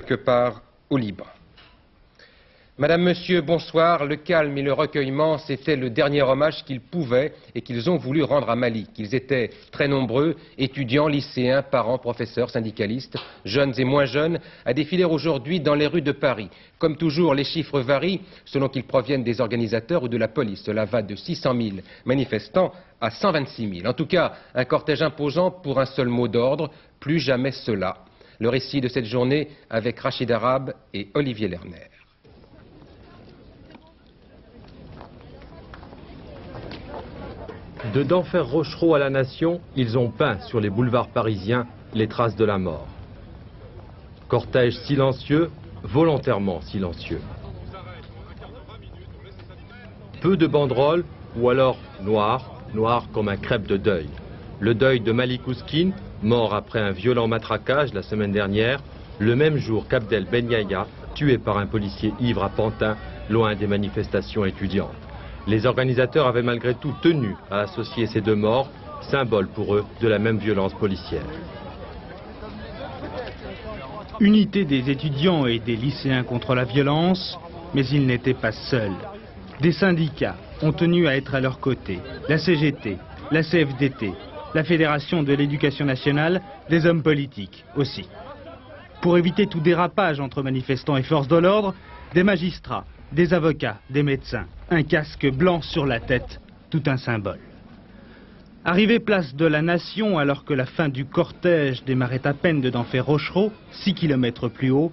quelque part au Liban. Madame, Monsieur, bonsoir. Le calme et le recueillement, c'était le dernier hommage qu'ils pouvaient et qu'ils ont voulu rendre à Malik. Ils étaient très nombreux, étudiants, lycéens, parents, professeurs, syndicalistes, jeunes et moins jeunes, à défiler aujourd'hui dans les rues de Paris. Comme toujours, les chiffres varient selon qu'ils proviennent des organisateurs ou de la police. Cela va de 600 000 manifestants à 126 000. En tout cas, un cortège imposant pour un seul mot d'ordre, plus jamais cela. Le récit de cette journée avec Rachid Arabe et Olivier Lerner. De Denfert Rochereau à la Nation, ils ont peint sur les boulevards parisiens les traces de la mort. Cortège silencieux, volontairement silencieux. Peu de banderoles, ou alors noir comme un crêpe de deuil. Le deuil de Malik Oussekine, mort après un violent matraquage la semaine dernière, le même jour qu'Abdel Ben Yahya, tué par un policier ivre à Pantin, loin des manifestations étudiantes. Les organisateurs avaient malgré tout tenu à associer ces deux morts, symbole pour eux de la même violence policière. Unité des étudiants et des lycéens contre la violence, mais ils n'étaient pas seuls. Des syndicats ont tenu à être à leur côté. La CGT, la CFDT, la Fédération de l'éducation nationale, des hommes politiques aussi. Pour éviter tout dérapage entre manifestants et forces de l'ordre, des magistrats, des avocats, des médecins, un casque blanc sur la tête, tout un symbole. Arrivé place de la Nation, alors que la fin du cortège démarrait à peine de Denfert Rochereau, 6 km plus haut,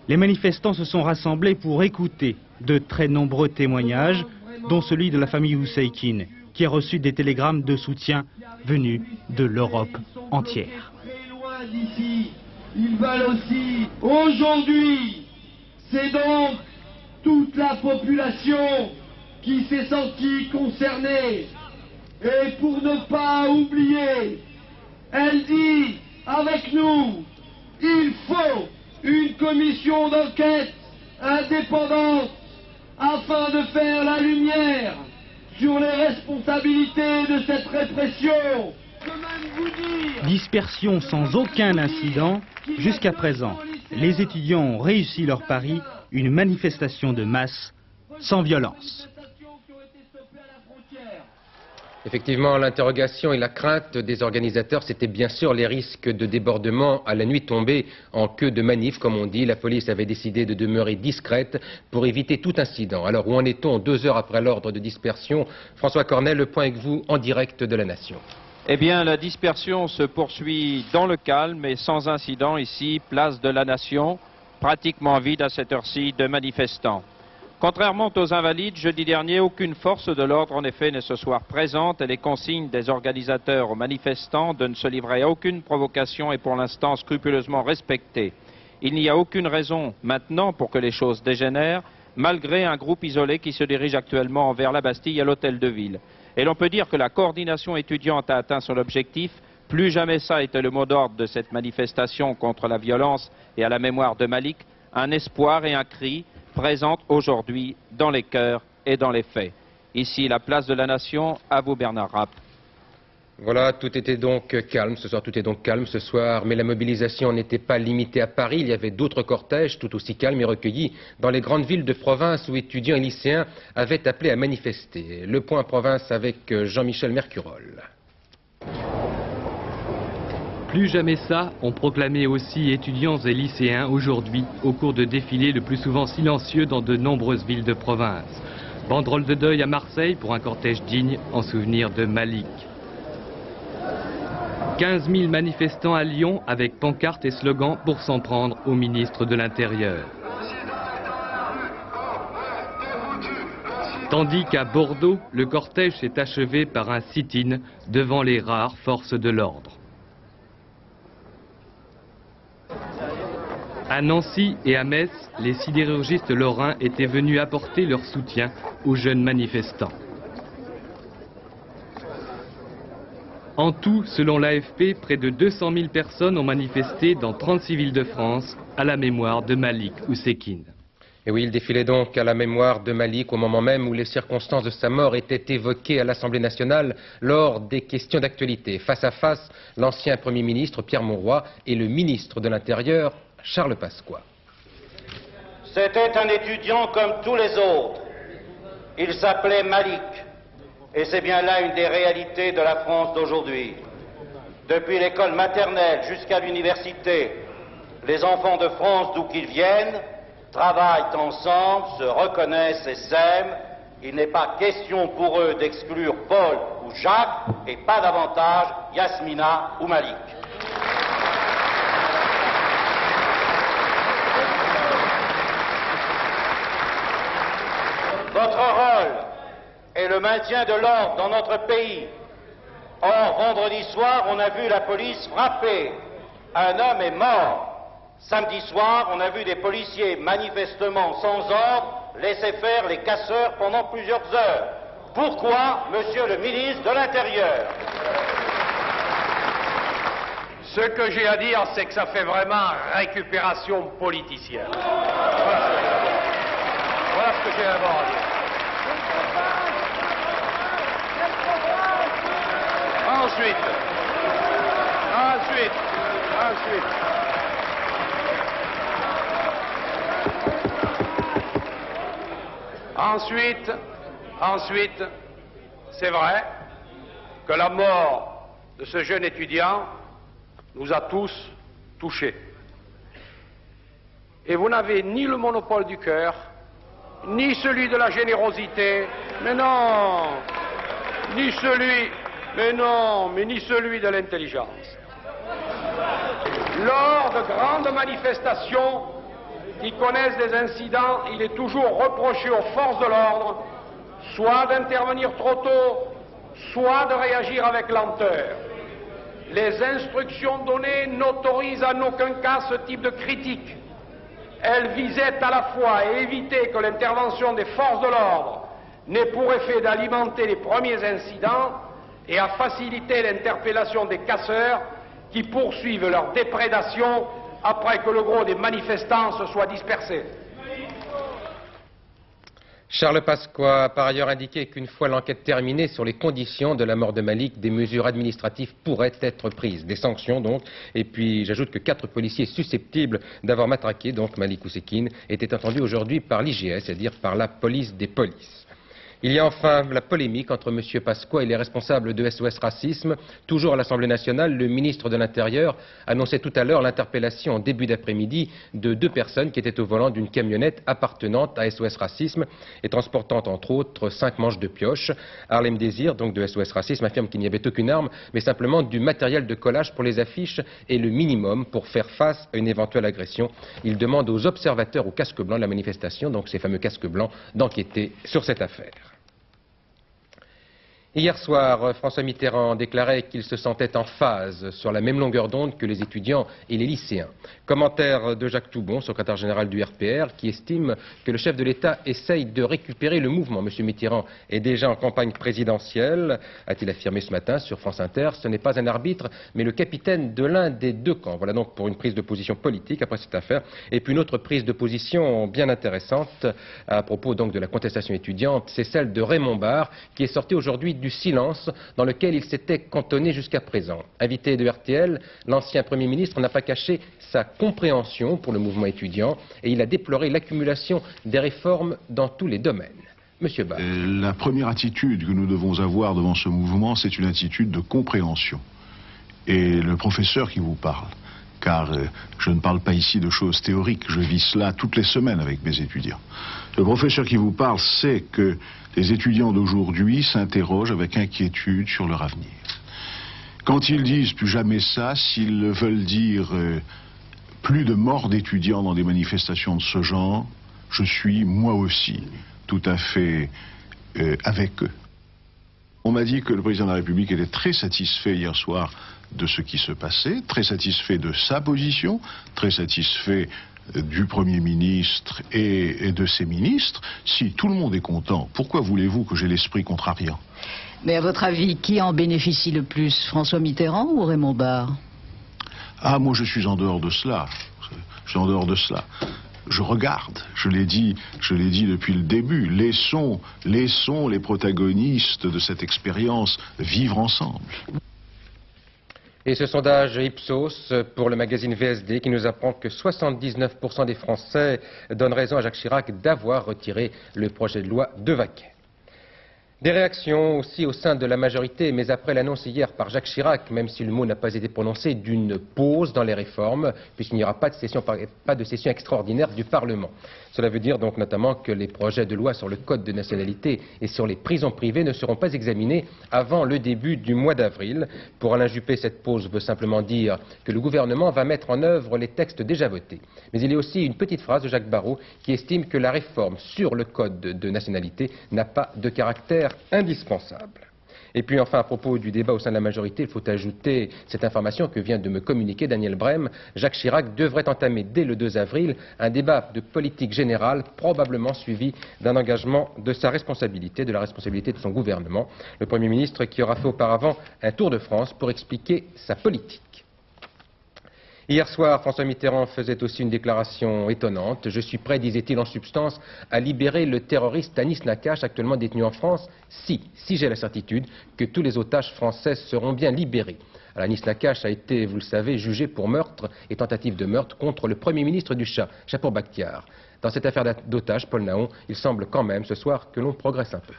les manifestants se sont rassemblés pour écouter de très nombreux témoignages, dont celui de la famille Oussekine, qui a reçu des télégrammes de soutien venus de l'Europe entière. Ils veulent aussi, aujourd'hui, c'est donc toute la population qui s'est sentie concernée. Et pour ne pas oublier, elle dit avec nous, il faut une commission d'enquête indépendante afin de faire la lumière sur les responsabilités de cette répression. Dispersion sans aucun incident, jusqu'à présent, les étudiants ont réussi leur pari, une manifestation de masse sans violence. Effectivement, l'interrogation et la crainte des organisateurs, c'était bien sûr les risques de débordement à la nuit tombée en queue de manif, comme on dit. La police avait décidé de demeurer discrète pour éviter tout incident. Alors, où en est-on 2 heures après l'ordre de dispersion? François Cornet, le point avec vous en direct de la Nation. Eh bien, la dispersion se poursuit dans le calme et sans incident ici, place de la Nation, pratiquement vide à cette heure-ci de manifestants. Contrairement aux Invalides, jeudi dernier, aucune force de l'ordre en effet n'est ce soir présente et les consignes des organisateurs aux manifestants de ne se livrer à aucune provocation est pour l'instant scrupuleusement respectée. Il n'y a aucune raison maintenant pour que les choses dégénèrent, malgré un groupe isolé qui se dirige actuellement vers la Bastille à l'hôtel de ville. Et l'on peut dire que la coordination étudiante a atteint son objectif. Plus jamais ça était le mot d'ordre de cette manifestation contre la violence et à la mémoire de Malik, un espoir et un cri présente aujourd'hui dans les cœurs et dans les faits. Ici, la place de la Nation, à vous Bernard Rapp. Voilà, tout était donc calme ce soir, tout est donc calme ce soir, mais la mobilisation n'était pas limitée à Paris, il y avait d'autres cortèges tout aussi calmes et recueillis dans les grandes villes de province où étudiants et lycéens avaient appelé à manifester. Le point province avec Jean-Michel Mercurol. Plus jamais ça, ont proclamé aussi étudiants et lycéens aujourd'hui au cours de défilés le plus souvent silencieux dans de nombreuses villes de province. Banderole de deuil à Marseille pour un cortège digne en souvenir de Malik. 15 000 manifestants à Lyon avec pancartes et slogans pour s'en prendre au ministre de l'Intérieur. Tandis qu'à Bordeaux, le cortège s'est achevé par un sit-in devant les rares forces de l'ordre. À Nancy et à Metz, les sidérurgistes lorrains étaient venus apporter leur soutien aux jeunes manifestants. En tout, selon l'AFP, près de 200 000 personnes ont manifesté dans 36 villes de France à la mémoire de Malik Oussekine. Et oui, il défilait donc à la mémoire de Malik au moment même où les circonstances de sa mort étaient évoquées à l'Assemblée nationale lors des questions d'actualité. Face à face, l'ancien Premier ministre Pierre Mauroy et le ministre de l'Intérieur Charles Pasqua. C'était un étudiant comme tous les autres. Il s'appelait Malik. Et c'est bien là une des réalités de la France d'aujourd'hui. Depuis l'école maternelle jusqu'à l'université, les enfants de France, d'où qu'ils viennent, travaillent ensemble, se reconnaissent et s'aiment. Il n'est pas question pour eux d'exclure Paul ou Jacques, et pas davantage Yasmina ou Malik. Votre rôle est le maintien de l'ordre dans notre pays. Or, vendredi soir, on a vu la police frapper. Un homme est mort. Samedi soir, on a vu des policiers manifestement sans ordre laisser faire les casseurs pendant plusieurs heures. Pourquoi, monsieur le ministre de l'Intérieur? Ce que j'ai à dire, c'est que ça fait vraiment récupération politicienne. Voilà ce que j'ai à dire. Ensuite, c'est vrai que la mort de ce jeune étudiant nous a tous touchés. Et vous n'avez ni le monopole du cœur, ni celui de la générosité, mais ni celui de l'intelligence. Lors de grandes manifestations qui connaissent des incidents, il est toujours reproché aux forces de l'ordre soit d'intervenir trop tôt, soit de réagir avec lenteur. Les instructions données n'autorisent en aucun cas ce type de critique. Elles visaient à la fois à éviter que l'intervention des forces de l'ordre n'ait pour effet d'alimenter les premiers incidents et à faciliter l'interpellation des casseurs qui poursuivent leur déprédation après que le gros des manifestants se soit dispersé. Charles Pasqua a par ailleurs indiqué qu'une fois l'enquête terminée sur les conditions de la mort de Malik, des mesures administratives pourraient être prises, des sanctions donc. Et puis j'ajoute que 4 policiers susceptibles d'avoir matraqué donc Malik Oussekine étaient entendus aujourd'hui par l'IGS, c'est-à-dire par la police des polices. Il y a enfin la polémique entre M. Pasqua et les responsables de SOS Racisme. Toujours à l'Assemblée nationale, le ministre de l'Intérieur annonçait tout à l'heure l'interpellation en début d'après-midi de 2 personnes qui étaient au volant d'une camionnette appartenante à SOS Racisme et transportant entre autres 5 manches de pioche. Harlem Désir, donc de SOS Racisme, affirme qu'il n'y avait aucune arme, mais simplement du matériel de collage pour les affiches et le minimum pour faire face à une éventuelle agression. Il demande aux observateurs au casque blanc de la manifestation, donc ces fameux casques blancs, d'enquêter sur cette affaire. Hier soir, François Mitterrand déclarait qu'il se sentait en phase, sur la même longueur d'onde que les étudiants et les lycéens. Commentaire de Jacques Toubon, secrétaire général du RPR, qui estime que le chef de l'État essaye de récupérer le mouvement. M. Mitterrand est déjà en campagne présidentielle, a-t-il affirmé ce matin sur France Inter. Ce n'est pas un arbitre, mais le capitaine de l'un des 2 camps. Voilà donc pour une prise de position politique après cette affaire. Et puis une autre prise de position bien intéressante à propos donc de la contestation étudiante, c'est celle de Raymond Barre, qui est sorti aujourd'hui du silence dans lequel il s'était cantonné jusqu'à présent. Invité de RTL, l'ancien Premier ministre n'a pas caché sa compréhension pour le mouvement étudiant et il a déploré l'accumulation des réformes dans tous les domaines. Monsieur Barre. La première attitude que nous devons avoir devant ce mouvement, c'est une attitude de compréhension. Et le professeur qui vous parle, car je ne parle pas ici de choses théoriques, je vis cela toutes les semaines avec mes étudiants. Le professeur qui vous parle sait que les étudiants d'aujourd'hui s'interrogent avec inquiétude sur leur avenir. Quand ils disent plus jamais ça, s'ils veulent dire plus de morts d'étudiants dans des manifestations de ce genre, je suis moi aussi tout à fait avec eux. On m'a dit que le président de la République était très satisfait hier soir de ce qui se passait, très satisfait de sa position, très satisfait du Premier ministre et de ses ministres. Si tout le monde est content, pourquoi voulez-vous que j'ai l'esprit contrariant? Mais à votre avis, qui en bénéficie le plus, François Mitterrand ou Raymond Barre? Ah, moi je suis en dehors de cela. Je suis en dehors de cela. Je regarde, je l'ai dit depuis le début, laissons les protagonistes de cette expérience vivre ensemble. Et ce sondage Ipsos pour le magazine VSD qui nous apprend que 79% des Français donnent raison à Jacques Chirac d'avoir retiré le projet de loi de Vaquet. Des réactions aussi au sein de la majorité, mais après l'annonce hier par Jacques Chirac, même si le mot n'a pas été prononcé, d'une pause dans les réformes, puisqu'il n'y aura pas de session extraordinaire du Parlement. Cela veut dire donc notamment que les projets de loi sur le code de nationalité et sur les prisons privées ne seront pas examinés avant le début du mois d'avril. Pour Alain Juppé, cette pause veut simplement dire que le gouvernement va mettre en œuvre les textes déjà votés. Mais il y a aussi une petite phrase de Jacques Barrot qui estime que la réforme sur le code de nationalité n'a pas de caractère indispensable. Et puis enfin, à propos du débat au sein de la majorité, il faut ajouter cette information que vient de me communiquer Daniel Brem. Jacques Chirac devrait entamer dès le 2 avril un débat de politique générale, probablement suivi d'un engagement de sa responsabilité, de la responsabilité de son gouvernement. Le Premier ministre qui aura fait auparavant un tour de France pour expliquer sa politique. Hier soir, François Mitterrand faisait aussi une déclaration étonnante. Je suis prêt, disait-il en substance, à libérer le terroriste Anis Nakache, actuellement détenu en France, si j'ai la certitude que tous les otages français seront bien libérés. Alors, Anis Nakache a été, vous le savez, jugé pour meurtre et tentative de meurtre contre le Premier ministre du Shah, Chapour Bakhtiar. Dans cette affaire d'otage, Paul Nahon, il semble quand même ce soir que l'on progresse un peu.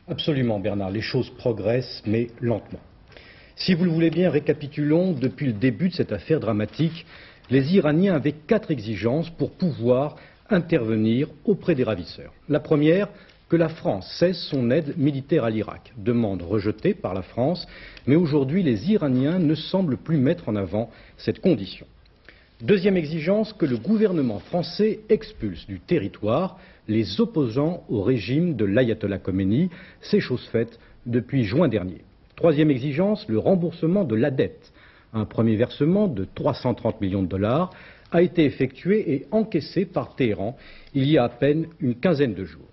Absolument, Bernard. Les choses progressent, mais lentement. Si vous le voulez bien, récapitulons, depuis le début de cette affaire dramatique, les Iraniens avaient 4 exigences pour pouvoir intervenir auprès des ravisseurs. La première, que la France cesse son aide militaire à l'Irak. Demande rejetée par la France, mais aujourd'hui les Iraniens ne semblent plus mettre en avant cette condition. Deuxième exigence, que le gouvernement français expulse du territoire les opposants au régime de l'ayatollah Khomeini. C'est chose faite depuis juin dernier. Troisième exigence, le remboursement de la dette. Un premier versement de 330 millions de dollars a été effectué et encaissé par Téhéran il y a à peine une quinzaine de jours.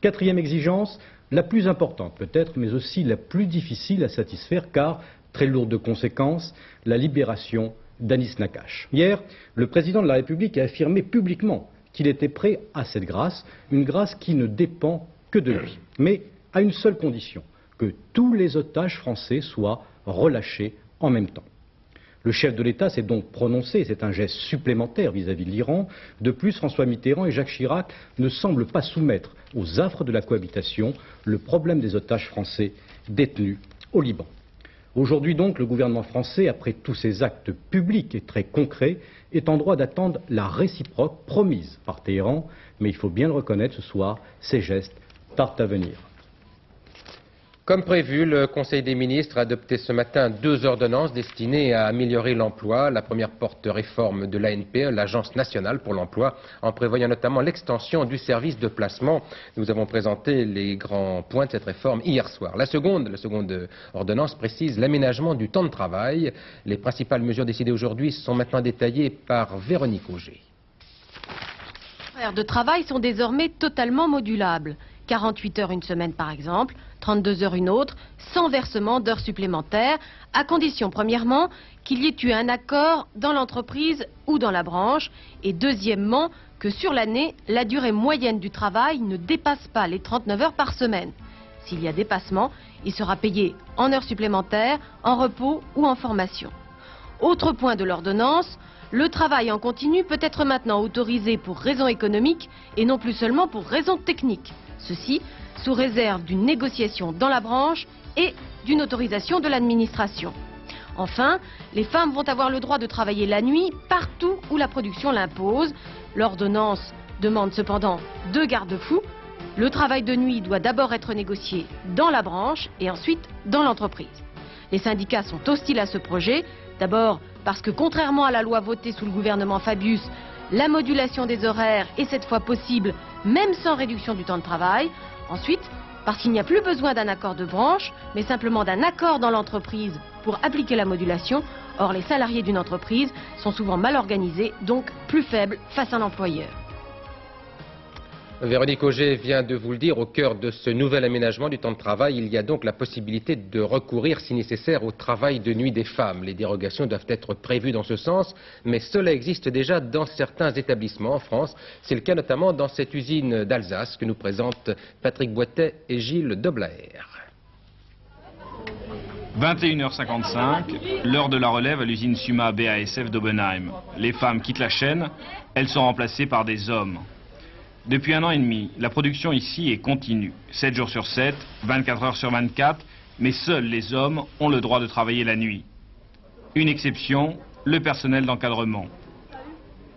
Quatrième exigence, la plus importante peut-être, mais aussi la plus difficile à satisfaire car très lourde de conséquences, la libération d'Anis Nakache. Hier, le président de la République a affirmé publiquement qu'il était prêt à cette grâce, une grâce qui ne dépend que de lui, mais à une seule condition, que tous les otages français soient relâchés en même temps. Le chef de l'État s'est donc prononcé, c'est un geste supplémentaire vis-à-vis de l'Iran. De plus, François Mitterrand et Jacques Chirac ne semblent pas soumettre aux affres de la cohabitation le problème des otages français détenus au Liban. Aujourd'hui donc, le gouvernement français, après tous ces actes publics et très concrets, est en droit d'attendre la réciproque promise par Téhéran, mais il faut bien le reconnaître ce soir, ces gestes tardent à venir. Comme prévu, le Conseil des ministres a adopté ce matin 2 ordonnances destinées à améliorer l'emploi. La première porte réforme de l'ANPE, l'Agence nationale pour l'emploi, en prévoyant notamment l'extension du service de placement. Nous avons présenté les grands points de cette réforme hier soir. La seconde ordonnance précise l'aménagement du temps de travail. Les principales mesures décidées aujourd'hui sont maintenant détaillées par Véronique Auger. Les horaires de travail sont désormais totalement modulables. 48 heures une semaine par exemple, 32 heures une autre, sans versement d'heures supplémentaires, à condition premièrement qu'il y ait eu un accord dans l'entreprise ou dans la branche, et deuxièmement que sur l'année, la durée moyenne du travail ne dépasse pas les 39 heures par semaine. S'il y a dépassement, il sera payé en heures supplémentaires, en repos ou en formation. Autre point de l'ordonnance, le travail en continu peut être maintenant autorisé pour raisons économiques et non plus seulement pour raisons techniques. Ceci sous réserve d'une négociation dans la branche et d'une autorisation de l'administration. Enfin, les femmes vont avoir le droit de travailler la nuit partout où la production l'impose. L'ordonnance demande cependant 2 garde-fous. Le travail de nuit doit d'abord être négocié dans la branche et ensuite dans l'entreprise. Les syndicats sont hostiles à ce projet. D'abord parce que contrairement à la loi votée sous le gouvernement Fabius, la modulation des horaires est cette fois possible même sans réduction du temps de travail. Ensuite, parce qu'il n'y a plus besoin d'un accord de branche, mais simplement d'un accord dans l'entreprise pour appliquer la modulation. Or, les salariés d'une entreprise sont souvent mal organisés, donc plus faibles face à l'employeur. Véronique Auger vient de vous le dire, au cœur de ce nouvel aménagement du temps de travail, il y a donc la possibilité de recourir, si nécessaire, au travail de nuit des femmes. Les dérogations doivent être prévues dans ce sens, mais cela existe déjà dans certains établissements en France. C'est le cas notamment dans cette usine d'Alsace que nous présentent Patrick Boitet et Gilles Doblaer. 21h55, l'heure de la relève à l'usine Suma BASF d'Obenheim. Les femmes quittent la chaîne, elles sont remplacées par des hommes. Depuis 1 an et demi, la production ici est continue, 7 jours sur 7, 24 heures sur 24, mais seuls les hommes ont le droit de travailler la nuit. Une exception, le personnel d'encadrement.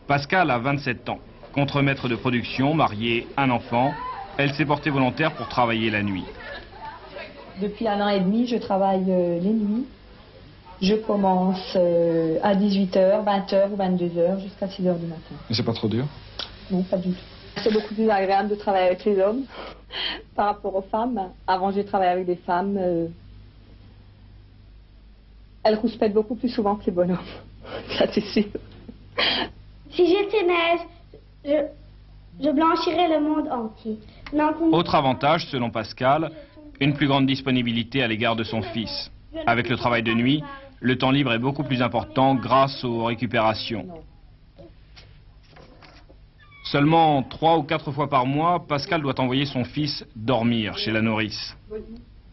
Pascal a 27 ans, contremaître de production, mariée, un enfant. Elle s'est portée volontaire pour travailler la nuit. Depuis 1 an et demi, je travaille les nuits. Je commence à 18h, 20h ou 22h jusqu'à 6h du matin. Et c'est pas trop dur? Non, pas du tout. C'est beaucoup plus agréable de travailler avec les hommes par rapport aux femmes. Avant, j'ai travaillé avec des femmes. Elles rouspètent beaucoup plus souvent que les bonhommes. Ça, c'est sûr. Si j'étais neige, je blanchirais le monde entier. Autre avantage, selon Pascal, une plus grande disponibilité à l'égard de son fils. Avec le travail de nuit, le temps libre est beaucoup plus important grâce aux récupérations. Seulement 3 ou 4 fois par mois, Pascal doit envoyer son fils dormir chez la nourrice.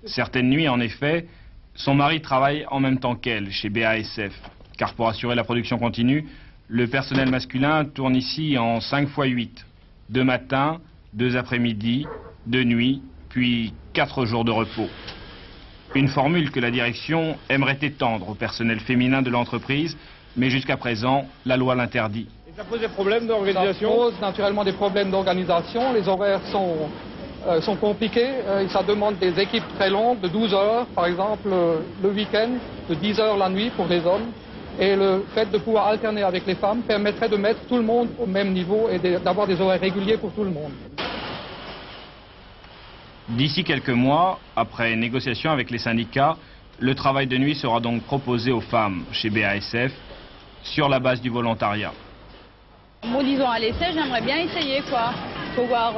Certaines nuits, en effet, son mari travaille en même temps qu'elle chez BASF. Car pour assurer la production continue, le personnel masculin tourne ici en 5 x 8. 2 matins, 2 après-midi, 2 nuits, puis 4 jours de repos. Une formule que la direction aimerait étendre au personnel féminin de l'entreprise, mais jusqu'à présent, la loi l'interdit. Ça pose des problèmes d'organisation? Ça pose naturellement des problèmes d'organisation. Les horaires sont compliqués. Ça demande des équipes très longues, de 12 heures, par exemple, le week-end, de 10 heures la nuit pour les hommes. Et le fait de pouvoir alterner avec les femmes permettrait de mettre tout le monde au même niveau et d'avoir des horaires réguliers pour tout le monde. D'ici quelques mois, après négociation avec les syndicats, le travail de nuit sera donc proposé aux femmes chez BASF sur la base du volontariat. Bon, disons, à l'essai, j'aimerais bien essayer, quoi. Faut voir,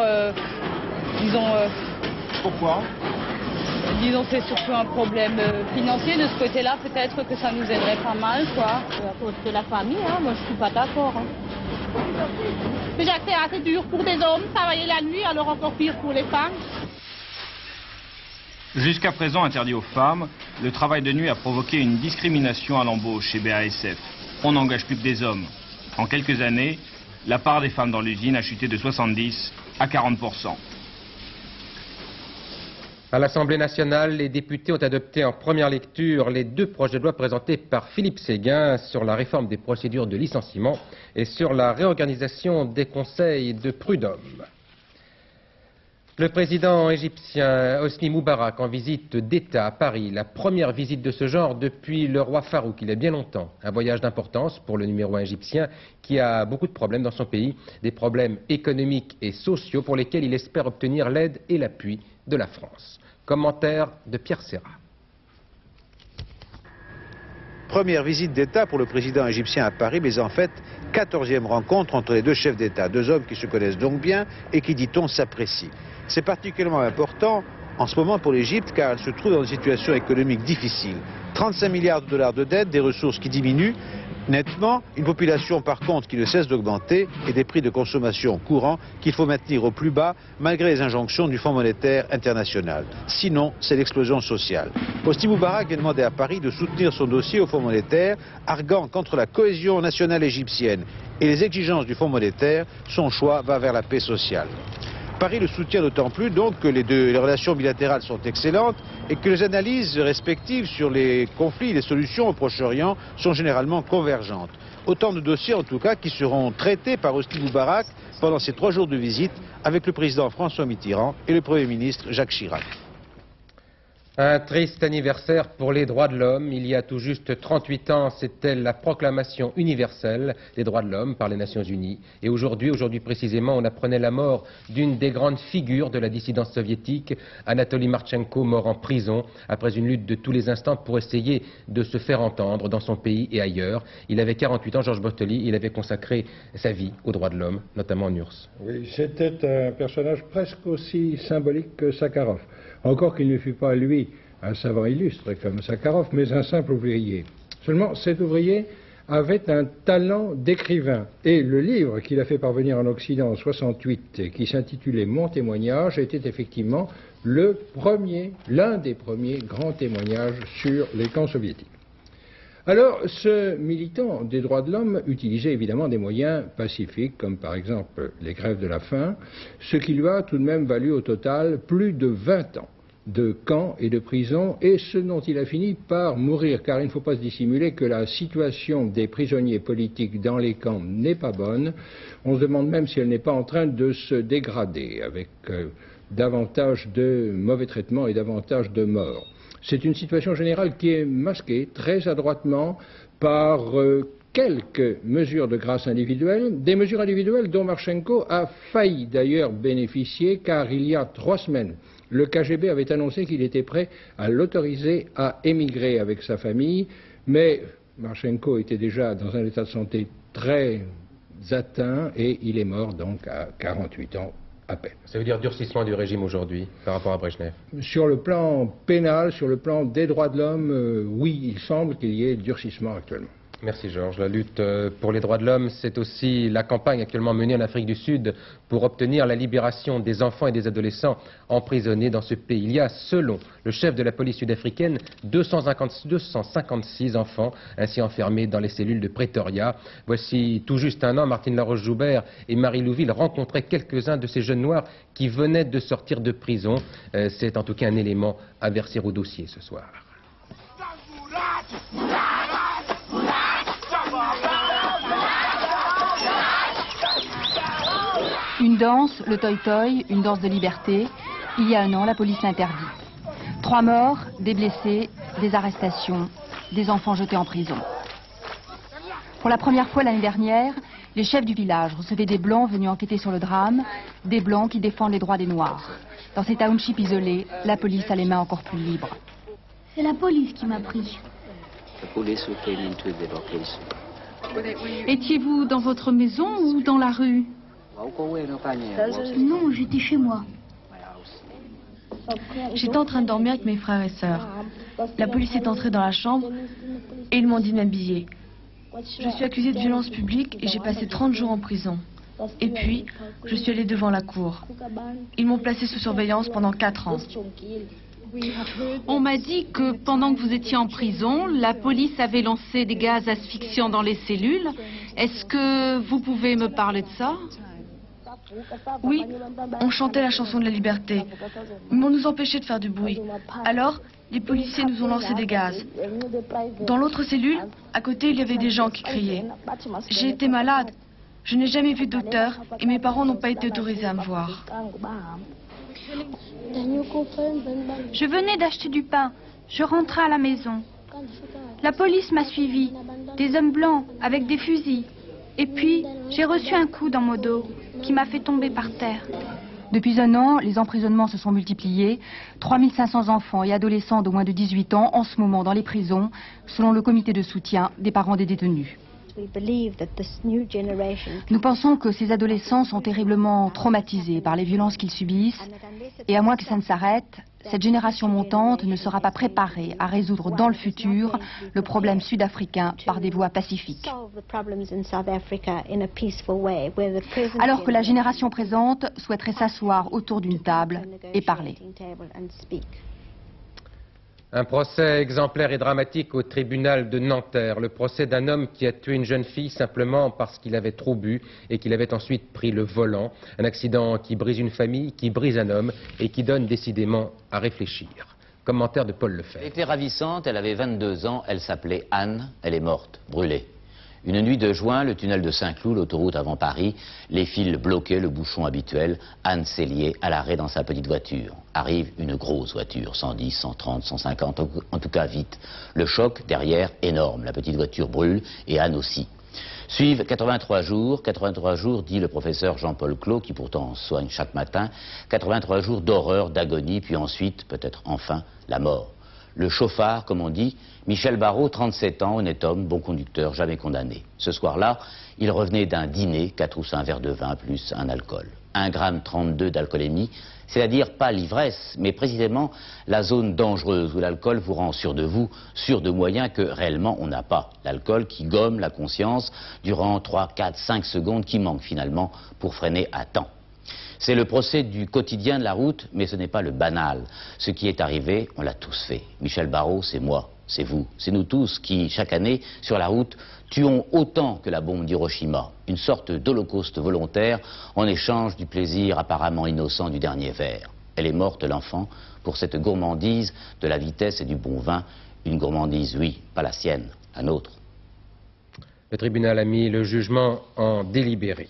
disons... Pourquoi? Disons, c'est surtout un problème financier. De ce côté-là, peut-être que ça nous aiderait pas mal, quoi. À cause de la famille, hein, moi je suis pas d'accord. Hein. Déjà que c'est assez dur pour des hommes, travailler la nuit, alors encore pire pour les femmes. Jusqu'à présent interdit aux femmes, le travail de nuit a provoqué une discrimination à l'embauche chez BASF. On n'engage plus que des hommes. En quelques années, la part des femmes dans l'usine a chuté de 70 à 40%. À l'Assemblée nationale, les députés ont adopté en première lecture les 2 projets de loi présentés par Philippe Séguin sur la réforme des procédures de licenciement et sur la réorganisation des conseils de prud'homme. Le président égyptien Hosni Moubarak en visite d'État à Paris, la première visite de ce genre depuis le roi Farouk, il y a bien longtemps. Un voyage d'importance pour le numéro 1 égyptien qui a beaucoup de problèmes dans son pays, des problèmes économiques et sociaux pour lesquels il espère obtenir l'aide et l'appui de la France. Commentaire de Pierre Serra. Première visite d'État pour le président égyptien à Paris, mais en fait, 14e rencontre entre les 2 chefs d'État, 2 hommes qui se connaissent donc bien et qui, dit-on, s'apprécient. C'est particulièrement important en ce moment pour l'Égypte car elle se trouve dans une situation économique difficile. 35 milliards de dollars de dette, des ressources qui diminuent nettement, une population par contre qui ne cesse d'augmenter et des prix de consommation courants qu'il faut maintenir au plus bas malgré les injonctions du Fonds monétaire international. Sinon, c'est l'explosion sociale. Hosni Moubarak vient demander à Paris de soutenir son dossier au Fonds monétaire, arguant qu'entre la cohésion nationale égyptienne et les exigences du Fonds monétaire, son choix va vers la paix sociale. Paris le soutient d'autant plus donc que les relations bilatérales sont excellentes et que les analyses respectives sur les conflits et les solutions au Proche-Orient sont généralement convergentes. Autant de dossiers en tout cas qui seront traités par Hosni Moubarak pendant ces 3 jours de visite avec le président François Mitterrand et le Premier ministre Jacques Chirac. Un triste anniversaire pour les droits de l'homme. Il y a tout juste 38 ans, c'était la proclamation universelle des droits de l'homme par les Nations Unies. Et aujourd'hui précisément, on apprenait la mort d'une des grandes figures de la dissidence soviétique, Anatoly Marchenko, mort en prison après une lutte de tous les instants pour essayer de se faire entendre dans son pays et ailleurs. Il avait 48 ans, Georges Bortoli, il avait consacré sa vie aux droits de l'homme, notamment en URSS. Oui, c'était un personnage presque aussi symbolique que Sakharov. Encore qu'il ne fût pas, lui, un savant illustre comme Sakharov, mais un simple ouvrier. Seulement, cet ouvrier avait un talent d'écrivain. Et le livre qu'il a fait parvenir en Occident en 1968, qui s'intitulait Mon témoignage, était effectivement l'un des premiers grands témoignages sur les camps soviétiques. Alors, ce militant des droits de l'homme utilisait évidemment des moyens pacifiques, comme par exemple les grèves de la faim, ce qui lui a tout de même valu au total plus de 20 ans de camps et de prisons, et ce dont il a fini par mourir, car il ne faut pas se dissimuler que la situation des prisonniers politiques dans les camps n'est pas bonne. On se demande même si elle n'est pas en train de se dégrader, avec davantage de mauvais traitements et davantage de morts. C'est une situation générale qui est masquée très adroitement par quelques mesures de grâce individuelle, des mesures individuelles dont Marchenko a failli d'ailleurs bénéficier, car il y a 3 semaines, le KGB avait annoncé qu'il était prêt à l'autoriser à émigrer avec sa famille, mais Marchenko était déjà dans un état de santé très atteint et il est mort donc à 48 ans à peine. Ça veut dire durcissement du régime aujourd'hui par rapport à Brejnev? Sur le plan pénal, sur le plan des droits de l'homme, oui, il semble qu'il y ait durcissement actuellement. Merci Georges. La lutte pour les droits de l'homme, c'est aussi la campagne actuellement menée en Afrique du Sud pour obtenir la libération des enfants et des adolescents emprisonnés dans ce pays. Il y a, selon le chef de la police sud-africaine, 256 enfants ainsi enfermés dans les cellules de Pretoria. Voici tout juste un an, Martine Laroche-Joubert et Marie Louville rencontraient quelques-uns de ces jeunes noirs qui venaient de sortir de prison. C'est en tout cas un élément à verser au dossier ce soir. Une danse, le toy-toy, une danse de liberté. Il y a un an, la police l'interdit. 3 morts, des blessés, des arrestations, des enfants jetés en prison. Pour la première fois l'année dernière, les chefs du village recevaient des Blancs venus enquêter sur le drame, des Blancs qui défendent les droits des Noirs. Dans ces townships isolés, la police a les mains encore plus libres. C'est la police qui m'a pris. Étiez-vous dans votre maison ou dans la rue? Non, j'étais chez moi. J'étais en train de dormir avec mes frères et sœurs. La police est entrée dans la chambre et ils m'ont dit de m'habiller. Je suis accusée de violence publique et j'ai passé 30 jours en prison. Et puis, je suis allée devant la cour. Ils m'ont placée sous surveillance pendant 4 ans. On m'a dit que pendant que vous étiez en prison, la police avait lancé des gaz asphyxiants dans les cellules. Est-ce que vous pouvez me parler de ça? Oui, on chantait la chanson de la liberté, mais on nous empêchait de faire du bruit. Alors, les policiers nous ont lancé des gaz. Dans l'autre cellule, à côté, il y avait des gens qui criaient. J'ai été malade, je n'ai jamais vu de docteur et mes parents n'ont pas été autorisés à me voir. Je venais d'acheter du pain, je rentrais à la maison. La police m'a suivi, des hommes blancs avec des fusils. Et puis, j'ai reçu un coup dans mon dos qui m'a fait tomber par terre. Depuis un an, les emprisonnements se sont multipliés. 3500 enfants et adolescents de moins de 18 ans en ce moment dans les prisons, selon le comité de soutien des parents des détenus. Nous pensons que ces adolescents sont terriblement traumatisés par les violences qu'ils subissent et à moins que ça ne s'arrête, cette génération montante ne sera pas préparée à résoudre dans le futur le problème sud-africain par des voies pacifiques. Alors que la génération présente souhaiterait s'asseoir autour d'une table et parler. Un procès exemplaire et dramatique au tribunal de Nanterre. Le procès d'un homme qui a tué une jeune fille simplement parce qu'il avait trop bu et qu'il avait ensuite pris le volant. Un accident qui brise une famille, qui brise un homme et qui donne décidément à réfléchir. Commentaire de Paul Lefebvre. Elle était ravissante, elle avait 22 ans, elle s'appelait Anne, elle est morte, brûlée. Une nuit de juin, le tunnel de Saint-Cloud, l'autoroute avant Paris, les fils bloqués, le bouchon habituel, Anne s'est liée à l'arrêt dans sa petite voiture. Arrive une grosse voiture, 110, 130, 150, en tout cas vite. Le choc, derrière, énorme. La petite voiture brûle et Anne aussi. Suivent 83 jours, dit le professeur Jean-Paul Clos, qui pourtant soigne chaque matin, 83 jours d'horreur, d'agonie, puis ensuite, peut-être enfin, la mort. Le chauffard, comme on dit, Michel Barrot, 37 ans, honnête homme, bon conducteur, jamais condamné. Ce soir-là, il revenait d'un dîner, 4 ou 5 verres de vin plus un alcool. 1,32 g d'alcoolémie, c'est-à-dire pas l'ivresse, mais précisément la zone dangereuse où l'alcool vous rend sûr de vous, sûr de moyens que réellement on n'a pas. L'alcool qui gomme la conscience durant 3, 4, 5 secondes qui manquent finalement pour freiner à temps. C'est le procès du quotidien de la route, mais ce n'est pas le banal. Ce qui est arrivé, on l'a tous fait. Michel Barrot, c'est moi, c'est vous, c'est nous tous qui, chaque année, sur la route, tuons autant que la bombe d'Hiroshima. Une sorte d'holocauste volontaire en échange du plaisir apparemment innocent du dernier verre. Elle est morte, l'enfant, pour cette gourmandise de la vitesse et du bon vin. Une gourmandise, oui, pas la sienne, la nôtre. Le tribunal a mis le jugement en délibéré.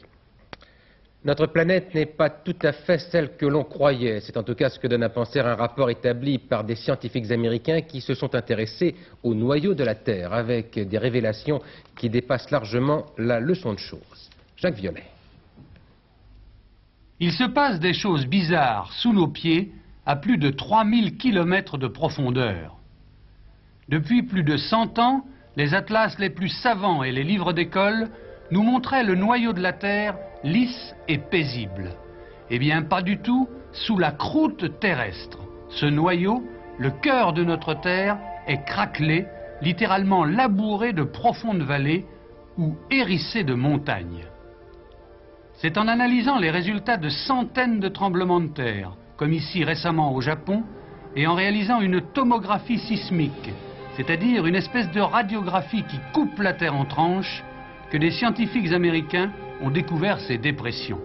Notre planète n'est pas tout à fait celle que l'on croyait. C'est en tout cas ce que donne à penser un rapport établi par des scientifiques américains qui se sont intéressés au noyau de la Terre, avec des révélations qui dépassent largement la leçon de choses. Jacques Violet. Il se passe des choses bizarres sous nos pieds à plus de 3000 km de profondeur. Depuis plus de 100 ans, les atlas les plus savants et les livres d'école nous montraient le noyau de la Terre lisse et paisible. Eh bien, pas du tout sous la croûte terrestre. Ce noyau, le cœur de notre Terre, est craquelé, littéralement labouré de profondes vallées ou hérissé de montagnes. C'est en analysant les résultats de centaines de tremblements de terre, comme ici récemment au Japon, et en réalisant une tomographie sismique, c'est-à-dire une espèce de radiographie qui coupe la Terre en tranches, que des scientifiques américains ont découvert ces dépressions.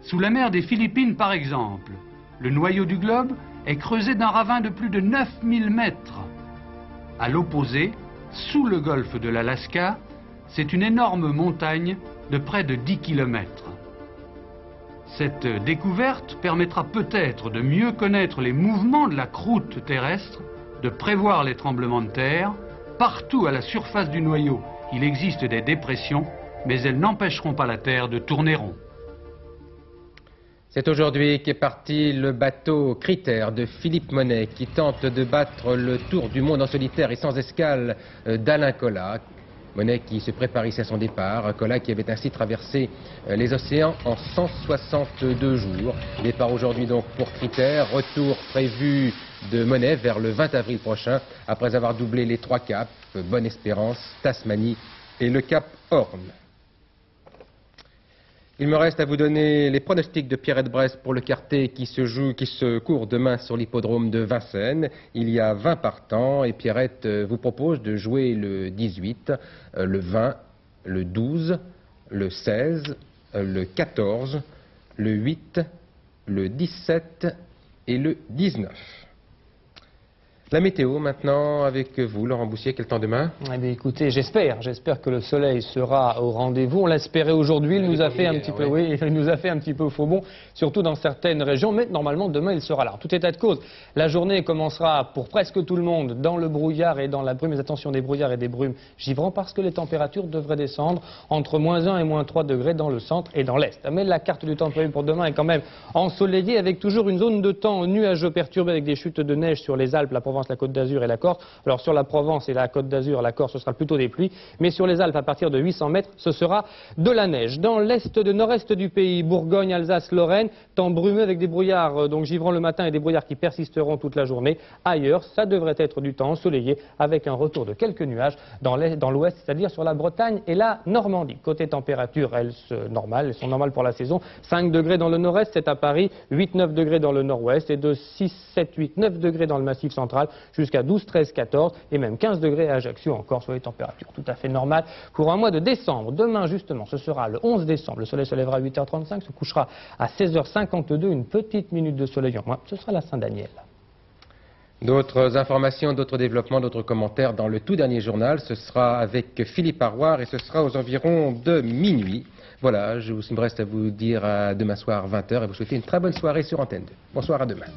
Sous la mer des Philippines, par exemple, le noyau du globe est creusé d'un ravin de plus de 9000 mètres. À l'opposé, sous le golfe de l'Alaska, c'est une énorme montagne de près de 10 km. Cette découverte permettra peut-être de mieux connaître les mouvements de la croûte terrestre, de prévoir les tremblements de terre. Partout à la surface du noyau, il existe des dépressions, mais elles n'empêcheront pas la Terre de tourner rond. C'est aujourd'hui qu'est parti le bateau Critère de Philippe Monnet, qui tente de battre le tour du monde en solitaire et sans escale d'Alain Colas. Monnet qui se prépare ici à son départ, Colas qui avait ainsi traversé les océans en 162 jours. Départ aujourd'hui donc pour Critère, retour prévu de Monnet vers le 20 avril prochain, après avoir doublé les 3 caps, Bonne-Espérance, Tasmanie et le cap Horn. Il me reste à vous donner les pronostics de Pierrette Bresse pour le quartet qui se court demain sur l'hippodrome de Vincennes. Il y a 20 partants et Pierrette vous propose de jouer le 18, le 20, le 12, le 16, le 14, le 8, le 17 et le 19. La météo maintenant avec vous, Laurent Boussier, quel temps demain? Eh bien, écoutez, j'espère que le soleil sera au rendez-vous. On l'espérait aujourd'hui, il nous a fait un petit peu, oui, il nous a fait un petit peu faux bon, surtout dans certaines régions, mais normalement demain il sera là. En tout état de cause, la journée commencera pour presque tout le monde dans le brouillard et dans la brume, mais attention des brouillards et des brumes givrants parce que les températures devraient descendre entre -1 et -3 degrés dans le centre et dans l'est. Mais la carte du temps prévue pour demain est quand même ensoleillée avec toujours une zone de temps nuageux perturbée avec des chutes de neige sur les Alpes, la Provence, la Côte d'Azur et la Corse. Alors sur la Provence et la Côte d'Azur, la Corse, ce sera plutôt des pluies, mais sur les Alpes à partir de 800 mètres, ce sera de la neige. Dans l'est de nord-est du pays, Bourgogne, Alsace, Lorraine, temps brumeux avec des brouillards donc givrants le matin et des brouillards qui persisteront toute la journée. Ailleurs, ça devrait être du temps ensoleillé avec un retour de quelques nuages dans l'ouest, c'est-à-dire sur la Bretagne et la Normandie. Côté température, elles sont normales pour la saison. 5 degrés dans le nord-est, c'est à Paris, 8-9 degrés dans le nord-ouest et de 6, 7, 8, 9 degrés dans le massif central jusqu'à 12, 13, 14 et même 15 degrés à Ajaccio encore sur les températures tout à fait normales pour un mois de décembre. Demain justement, ce sera le 11 décembre, le soleil se lèvera à 8h35, se couchera à 16h52, une petite minute de soleil en moins, ce sera la Saint-Daniel. D'autres informations, d'autres développements, d'autres commentaires dans le tout dernier journal, ce sera avec Philippe Arroir et ce sera aux environs de minuit. Voilà, il me reste à vous dire à demain soir 20h et vous souhaiter une très bonne soirée sur Antenne 2. Bonsoir, à demain.